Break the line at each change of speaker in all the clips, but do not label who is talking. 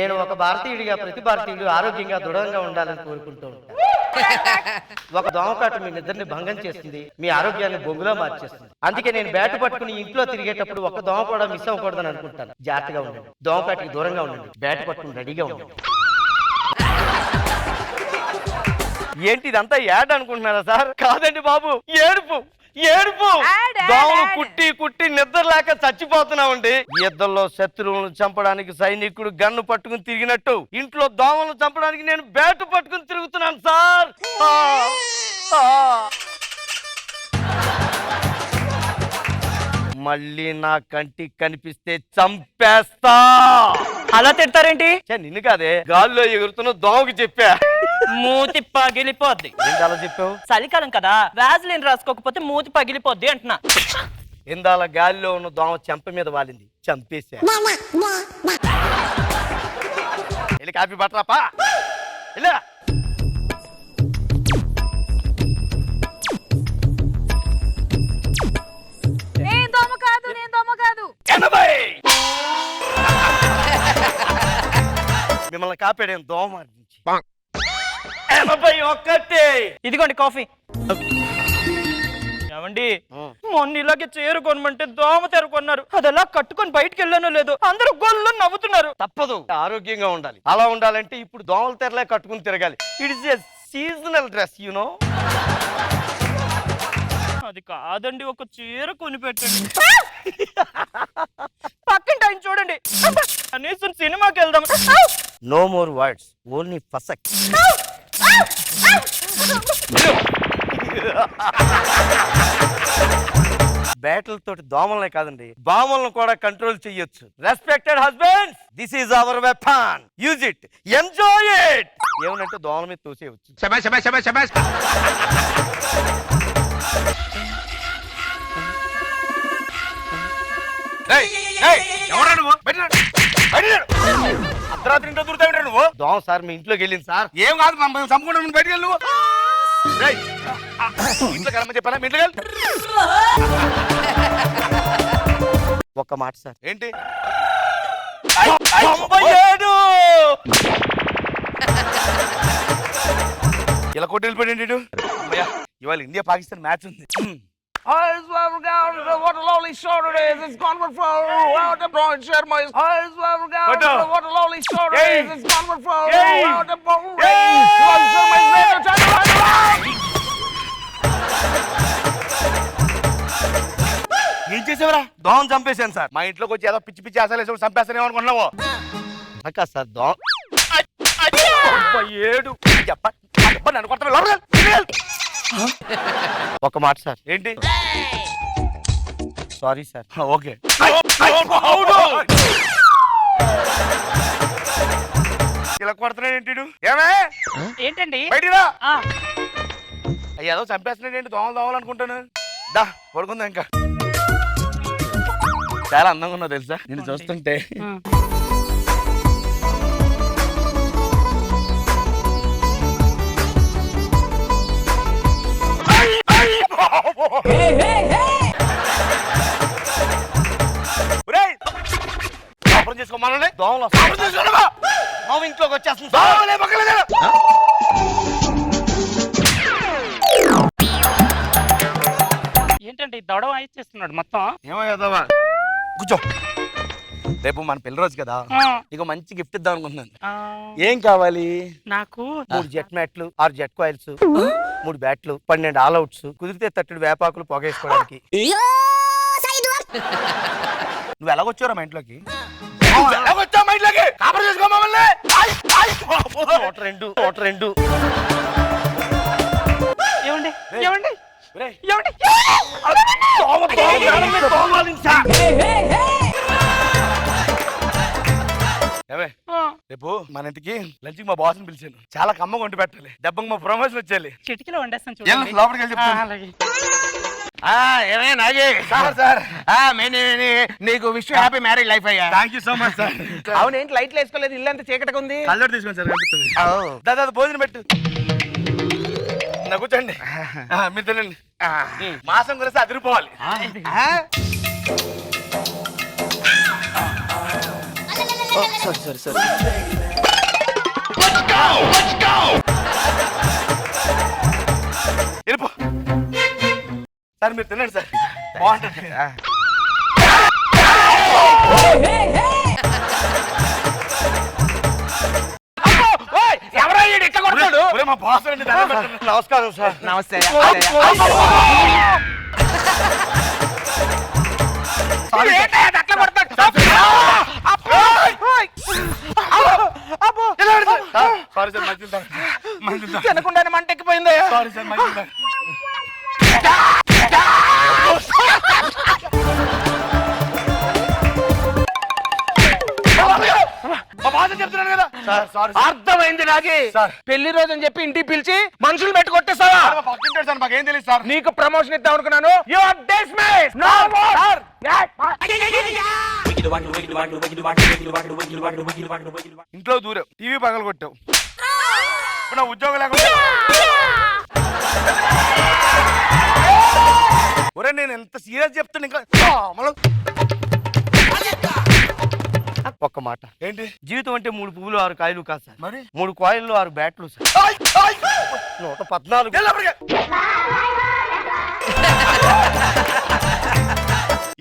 నేను ఒక భారతీయుడిగా ప్రతి భారతీయుడు ఆరోగ్యంగా దృఢంగా ఉండాలని కోరుకుంటూ ఉంటాను. ఒక దోమకాటు మీ నిద్రని భంగం చేస్తుంది, మీ ఆరోగ్యాన్ని బొంగులా మార్చేస్తుంది. అందుకే నేను బ్యాటు పట్టుకుని ఇంట్లో తిరిగేటప్పుడు ఒక దోమ కూడా మిస్ అవ్వకూడదని అనుకుంటాను. జాగ్రత్తగా ఉండండి, దోమకాటికి దూరంగా ఉండండి, బ్యాటు పట్టుకుని రెడీగా ఉండండి. ఏంటి ఇదంతా యాడ్ అనుకుంటున్నారా సార్? కాదండి బాబు, ఏడుపు ఏడుపు. దోమలు కుట్టి కుట్టి నిద్ర లేక చచ్చిపోతున్నామండి. యుద్ధంలో శత్రువులను చంపడానికి సైనికుడు గన్ను పట్టుకుని తిరిగినట్టు ఇంట్లో దోమలను చంపడానికి నేను బ్యాటు పట్టుకుని తిరుగుతున్నాను సార్. మళ్ళీ నా కంటికి కనిపిస్తే చంపేస్తా.
అలా తిడతారేంటి?
నిన్ను కాదే, గాల్లో ఎగురుతున్న దోమకి చెప్పా.
మూతి పగిలిపోద్ది.
ఏంటి అలా చెప్పావు?
చలికాలం కదా, వ్యాజ్లిన్ రాసుకోకపోతే మూతి పగిలిపోద్ది అంటున్నా.
ఇందాల గాలిలో ఉన్న దోమ చెంప మీద వాలింది, చంపేశా. వెళ్ళి కాఫీ పట్టరాపా. ఇలా మిమ్మల్ని కాపాడే దోమ నుంచి 81.
ఇదిగోండి కాఫీ. ఏమండి, మొన్న ఇలాగే చీర కొనమంటే దోమ తెర కొన్నారు. అది ఎలా కట్టుకొని బయటకు వెళ్ళానో లేదు, అందరూ గొల్లు నవ్వుతున్నారు.
తప్పదు, ఆరోగ్యంగా ఉండాలి. అలా ఉండాలంటే ఇప్పుడు దోమల తెరలే కట్టుకుని తిరగాలి. It is a seasonal dress, you know.
అది కాదండి, ఒక చీర కొని పెట్టండి. పక్కింటి ఆయన చూడండి, కనీసం సినిమాకి వెళ్దాం.
నో మోర్ వర్డ్స్, ఓన్లీ ఫసక్. బ్యాటలతో దోమలనే కాదండి, బామలను కూడా కంట్రోల్ చేయొచ్చు. Respected husbands, this is our weapon, use it, enjoy it. ఏమనంటే దోమల మీద తోసేయచ్చు. అర్ధరాత్రి ఇంట్లో దూరుతావు నువ్వు. దోమ సార్ మీ ఇంట్లోకి వెళ్ళింది సార్.
ఏం కాదు, సంపూర్ణ బయటకు వెళ్ళు. ఇంట్లో కలమని చెప్పానా? మీ ఇంట్లోకి
ఒక్క మాట సార్.
ఏంటి?
97.
ఇలా కొట్టి వెళ్ళిపోయాడు. ఇవాళ ఇండియా పాకిస్తాన్ మ్యాచ్ ఉంది.
What a lovely shot it is! It's gone for what a broad Sharma is. What a lovely shot it is! It's gone for what a broad Sharma is.
ఏం చేసేవరా? దోమం చంపేశాను sir. మా ఇంట్లోకి వచ్చి ఏదో పిచ్చి పిచ్చి ఆశలు వేసి చంపేస్తానే అనుకున్నావు.
అక్క సార్ దోమ
7 నన్ను కొడతా.
ఒక మాట సార్.
ఏంటి?
Sorry sir.
ఓకే. ఇలా కొడుతున్నాడు ఏంటి? ఏమే
ఏంటండి?
బయటిరా. ఏదో చంపేస్తున్నాడు ఏంటి? దోమలు అనుకుంటాను. దా పడుకుందా. ఇంకా చాలా అందంగా ఉన్నావు తెలుసా నేను చూస్తుంటే. చేసుకోమని
దోమలు ఇంట్లోకి వచ్చేస్తుంది.
ఏంటండి దొడవ ఇచ్చేస్తున్నాడు మొత్తం?
ఏమయ్యాదవా, కూర్చో. రేపు మన పెళ్లి రోజు కదా, నీకు మంచి గిఫ్ట్ ఇద్దాం అనుకుంటున్నాను. ఏం కావాలి?
నాకు
3 జెట్ మ్యాట్లు, 6 జెట్ కాయిల్స్, 3 బ్యాట్లు, 12 ఆల్అవుట్స్, కుదిరితే 30 వేపాకులు పొగేసుకోవడానికి.
నువ్వు ఎలాగొచ్చారా మా ఇంట్లోకి? మా ఇంట్లోకి కాపర్ చేసుకో మమ్మల్ని.
102.
ఏమండి ఏమండి ఏమండి?
రేపు మన ఇంటికి లంచ్ మా బాస్ ని పిలిచాను. చాలా కమ్మగా వండి పెట్టాలి. దెబ్బకి మా ప్రమోషన్ వచ్చేయాలి.
చిటికలో వండేస్తాను చూడండి.
లోపలికి వెళ్ళి చెప్తాను. నీకు విష్ హ్యాపీ మ్యారేజ్ లైఫ్ అయ్యా. Thank you so much sir.
అవును, ఏంటి లైట్లు వేసుకోలేదు? ఇల్లు అంతా చీకటిగా ఉంది.
కళ్ళోటి తీసుకోండి సార్. దాదా భోజనం పెట్టు. నా కూర్చోండి. మీరు తినండి. మాసం కలిసి అదిరిపోవాలి.
సారీ సారీ
వెళ్ళిపో సార్. మీరు తినండి సార్, బాగుంటుంది. ఒరేయ్, మా బాస్ అండి, దండం పెట్టండి.
నమస్కారం సార్.
నమస్తే.
సారీ సార్, మంచిది సార్. మంచిది సార్.
తినకుండానే మంట ఎక్కిపోయింది.
సారీ సార్, మంచిది సార్. మా బాస్ చెప్తున్నాను కదా సార్. Sorry sir.
అర్థమైంది నాకి.
సార్.
పెళ్లి రోజు అని చెప్పి ఇంటికి పిలిచి మనుషులు పెట్టి కొట్టేస్తావా?
మా పక్కింటాడు సార్, మాకేం తెలియదు సార్.
నీకు ప్రమోషన్ ఇద్దాం అనుకున్నాను. You are dismissed. No more.
Sir. ఇంట్లో దూరం టీవీ పగలు కొట్టావు. ఇప్పుడు నా ఉద్యోగం లేకుండా ఒరే, నేను ఎంత సీరియస్ చెప్తాను ఇంకా
ఒక్క మాట.
ఏంటి
జీవితం అంటే 3 పువ్వులు 6 కాయలు కాదు సార్.
మరి
3 కాయలు 6 బ్యాట్లు సార్. 114.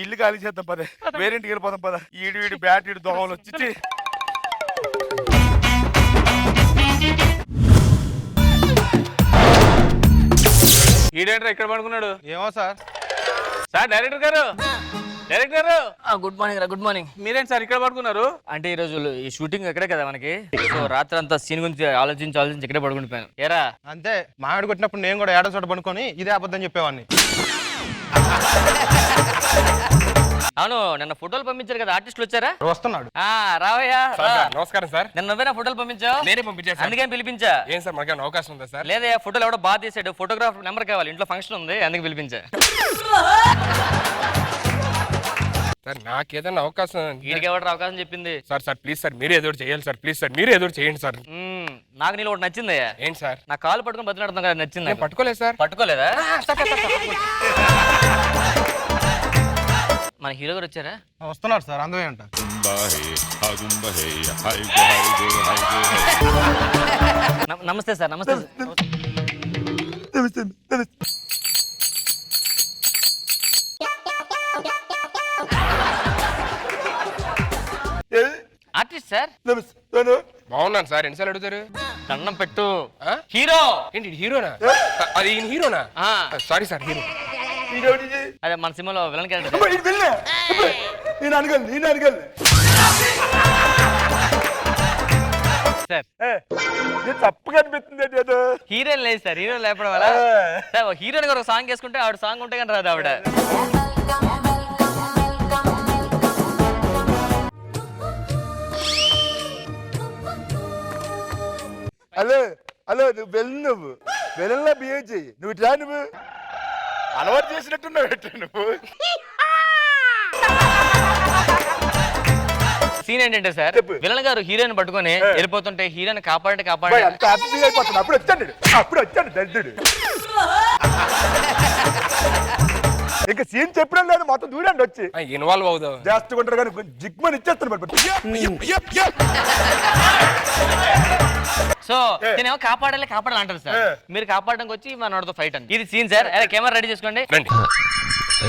ఇల్లు ఖాళీ చేద్దాం పదే, వేరేంటికి వెళ్ళిపోదాం పద. ఈడు బ్యాట్ ఈడు దోమలు వచ్చి
ఈడేంట్రా ఇక్కడ పడుకున్నాడు?
ఏమో సార్.
సార్ డైరెక్టర్ గారు, డైరెక్టర్ గారు,
గుడ్ మార్నింగ్ రా. Good morning.
మీరేంటి సార్ ఇక్కడ పడుకున్నారు?
అంటే ఈ రోజు ఈ షూటింగ్ ఎక్కడే కదా మనకి, సో రాత్రి అంతా సీన్ గురించి ఆలోచించి ఇక్కడే పడుకుంటున్నాను. ఏరా
అంతే, మామిడి కొట్టినప్పుడు నేను కూడా ఏడో చోట పడుకొని ఇదే అబద్ధం చెప్పేవాడిని.
అవును, నిన్న ఫోటోలు పంపించారు కదా, ఆర్టిస్టులు వచ్చారా?
వస్తున్నాడు.
రావయ్యా.
నమస్కారం సార్.
నిన్న నువ్వేనా ఫోటోలు పంపించావు?
నేనే పంపించాను.
అందుకని పిలిపించా.
ఏం సార్ మనకేమైనా అవకాశం ఉందా సార్?
లేదే, ఫోటోలు ఎవడో బాగా తీసాడు, ఫోటోగ్రాఫ్ నెంబర్ కావాలి, ఇంట్లో ఫంక్షన్ ఉంది, అందుకు పిలిపించా.
సార్ నాకేదైనా అవకాశం
వీడికి ఎవరు అవకాశం చెప్పింది?
సార్ సార్ ప్లీజ్ సార్, మీరే ఏదో చేయాలి సార్. ప్లీజ్ సార్, మీరే ఏదో చేయండి సార్.
నాకు నీళ్ళు ఒకటి నచ్చిందయ్యా.
ఏంటి సార్?
నా కాలు పట్టుకుని బతిలాడుతాం కదా, నచ్చింది.
నేను పట్టుకోలేదు సార్.
పట్టుకోలేదా? మన హీరో గారు వచ్చారా?
వస్తున్నాడు సార్, అందమే అంట.
నమస్తే సార్. నమస్తే. Artist sir.
బాగున్నాను సార్. ఎన్నిసార్లు అడుగుతారు?
దండం పెట్టు.
ఆ?
హీరో.
ఏంటి హీరోనా? అది ఈయన హీరోనా? Sorry sir, hero.
అదే మన సినిమాలో విలన్ క్యారెక్టర్.
నేను అడగలను
సార్
తప్పుగా అనిపిస్తుంది. ఏదో
హీరోయిన్ లేదు సార్, హీరోయిన్ లేపడం వల్ల సార్ హీరోయిన్ గారు ఒక సాంగ్ వేసుకుంటే ఆవిడ సాంగ్ ఉంటే కానీ రాదు ఆవిడ.
హలో నువ్వు వెళ్ళలా బిహేవ్ చెయ్యి. నువ్వు ఇట్లా నువ్వు అలవాటు చేసినట్టున్నావు నువ్వు.
సీన్ ఏంటంటే సార్, విలన్ గారు హీరోయిన్ పట్టుకొని వెళ్ళిపోతుంటే హీరోయిన్ కాపాడండి
అప్పుడు వచ్చాడు దరిద్రుడు. ఇంకా సీన్ చెప్పడం లేదు, మొత్తం దూరండి వచ్చి
ఇన్వాల్వ్ అవుదాం
చేస్తుంటారు కానీ జిగ్మని ఇచ్చేస్తాను.
సో నేనేమో కాపాడాలి అంటారు సార్, మీరు కాపాడడానికి వచ్చి మన ఫైట్ అండి. ఇది సీన్ సార్. కెమెరా రెడీ చేసుకోండి.
రండి.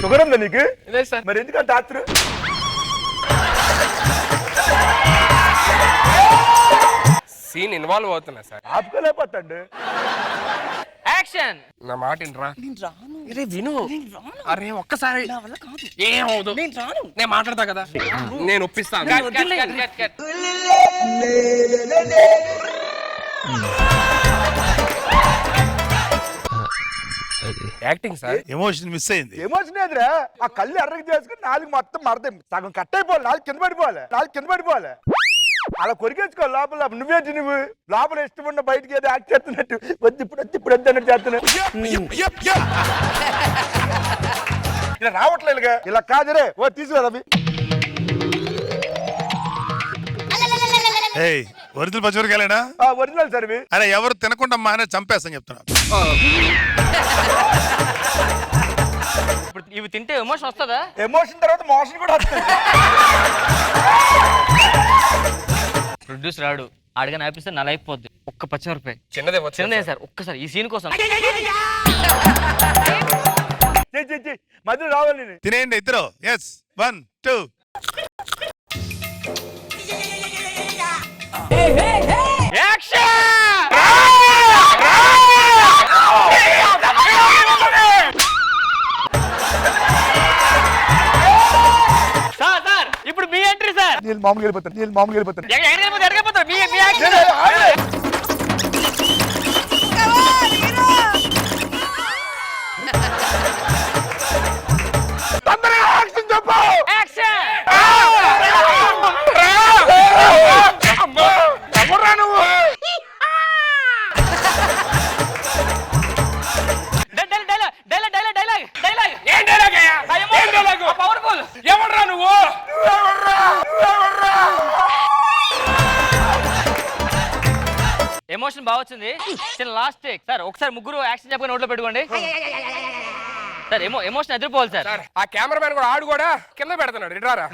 షుగర్ ఉందా నీకు?
లేదు సార్.
మరి ఎందుకంటే రాత్రి
సీన్ ఇన్వాల్వ్ అవుతున్నా సార్.
ఆపుకోలేకపోతాండి.
యాక్షన్.
నా మాట వినరా? అరే విను. అరే ఒక్కసారి ఏమవుదు, నేను మాట్లాడతా కదా, నేను ఒప్పిస్తాను. Acting sir.
ఎమోషన్ మిస్ అయింది.
ఎమోషన్ ఎదురా ఆ కళ్ళు ఎర్రకి చేసుకుని 4 మొత్తం మడతాయి, సగం కట్ అయిపోవాలి, 4 కింద పడిపోవాలి. అలా కొరికేసుకో లోపల. నువ్వేంటి నువ్వు లోపల ఇష్టం ఉన్న బయటికి ఏదో యాక్ట్ చేస్తున్నట్టు వద్దు ఇప్పుడు అన్నట్టు చేస్తున్నావు. ఇలా రావట్లేదుగా. ఇలా కాదురే. ఓ తీసుకురా రవి.
ఒరిజినల్ పచ్చిమిరకాయలేనా?
ఒరిజినల్ సార్ ఇవి.
అరే ఎవరు తినకుండా మానే చంపేస్తాను చెప్తున్నా.
ఇప్పుడు ఇవి తింటే ఎమోషన్ వస్తుందా?
ఎమోషన్ తర్వాత మోషన్ కూడా వస్తుంది.
ప్రొడ్యూసర్ రాడు, ఆడిగా ఆపిస్తే నా లైఫ్ పోద్ది. ఒక్క పచ్చిమిరపకాయ
చిన్నదే
చిన్నదే సార్, ఒక్కసారి ఈ సీన్ కోసం.
మధ్య రావాలి నేను.
తినేయండి ఇద్దరు. ఎస్ 1 2.
సార్ సార్ ఇప్పుడు మీ ఎంట్రీ సార్.
నీళ్ళు మామూలుగా వెళ్ళిపోతాను.
ఎడగపోతారు మీ యాక్షన్.
ఎవడ్రా నువ్వు?
ఎమోషన్ బాగా వచ్చింది. చిన్న లాస్ట్ టేక్ సార్. ఒకసారి ముగ్గురు యాక్షన్ చెప్పగా నోట్లో పెట్టుకోండి సార్. ఎమోషన్ ఎదిరిపోవాలి సార్.
ఆ కెమెరామెన్ కూడా ఆడు కూడా కింద పెడుతున్నాడు. ఇట్రారా.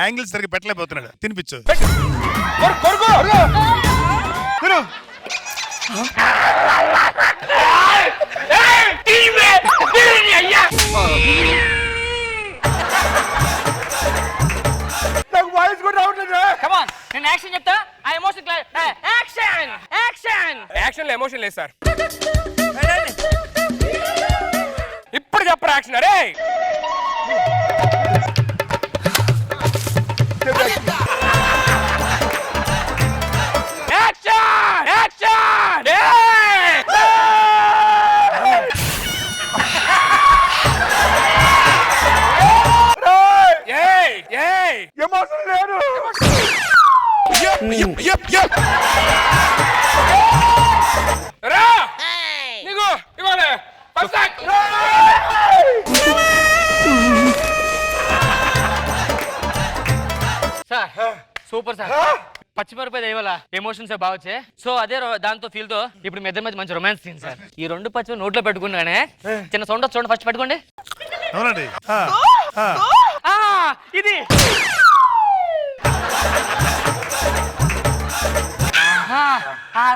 యాంగిల్స్ సరిగ్గా పెట్టలేకపోతున్నాడు. తినిపించు.
నాకు వాయిస్ కూడా రావట్లేదు.
కమ్ ఆన్, నేను యాక్షన్ చెప్తా. ఆ ఎమోషన్ యాక్షన్ యాక్షన్.
యాక్షన్ లో ఎమోషన్ లేదు సార్. ఇప్పుడు చెప్పరా యాక్షన్. అరే యాక్షన్ యాక్షన్.
ఎమోషన్ లేదు.
రా నీకు ఇవాళ
సార్ సూపర్ సార్. పచ్చిమిరపకాయ దేవాల ఎమోషన్స్ బాగా వచ్చాయి. సో అదే దాంతో ఫీల్ తో ఇప్పుడు మీ ఇద్దరి మధ్య మంచి రొమాన్స్ సీన్ సార్. ఈ 2 పచ్చిమిరపకాయ నోట్లో పెట్టుకున్నానే చిన్న సౌండ్ చూడండి. ఫస్ట్ పెట్టుకోండి.
అవునండి.
ఇది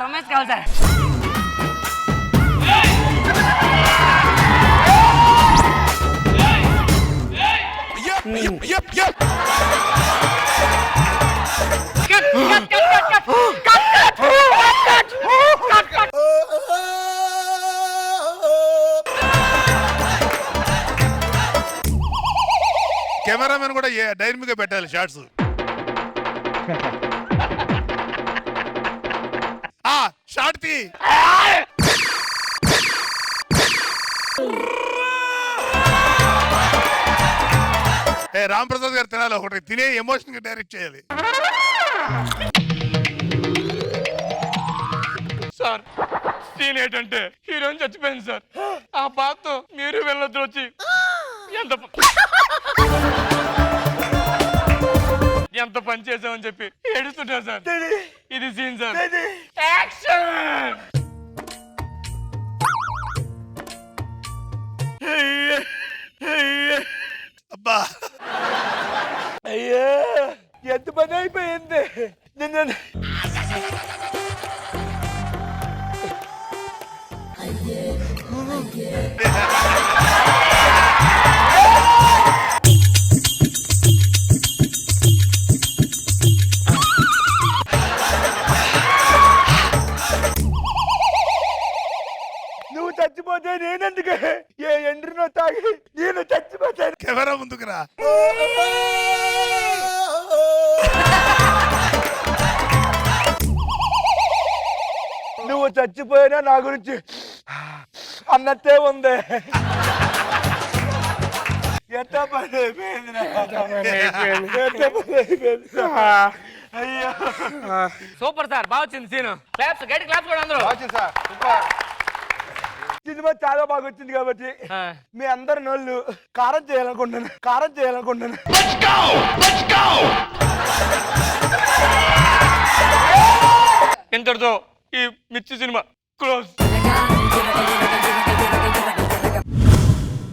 రొమాన్స్ కావాలి సార్.
కెమెరామెన్ కూడా డైనమిక్గా పెట్టాలి షార్ట్స్. షార్ట్ తీ. రామ్ ప్రసాద్ గారు తినాలి ఒకటి. తినే ఎమోషన్ గా డైరెక్ట్ చేయాలి.
సార్ సీన్ ఏంటంటే హీరోయిన్ చచ్చిపోయింది సార్. ఆ బాధతో మీరు వెళ్ళొద్దు వచ్చి ఎంత పని చేసామని చెప్పి ఏడుస్తుంటా సార్. ఇది సీన్ సార్. యాక్షన్.
అబ్బా
అయ్యా ఎంత పని అయిపోయింది. నిన్న నువ్వు చచ్చిపోతే నేనెందుకు? ఏ ఎండ్రినో తాగి నేను చచ్చిపోతాను.
కెమెరా ముందుకు రా.
నువ్వు చచ్చిపోయినా నా గురించి అన్నట్టే ఉంది. ఎంత పని అయిపోయింది. అయ్యో
సూపర్ సార్. బాగా వచ్చింది సీన్. క్లాప్స్ గట్టి క్లాప్స్ కూడా అందరూ.
సినిమా చాలా బాగా వచ్చింది కాబట్టి మీ అందరి నోళ్ళు కారం చేయాలనుకుంటున్నాను.
ఇంతటితో ఈ మిర్చి సినిమా క్లోజ్.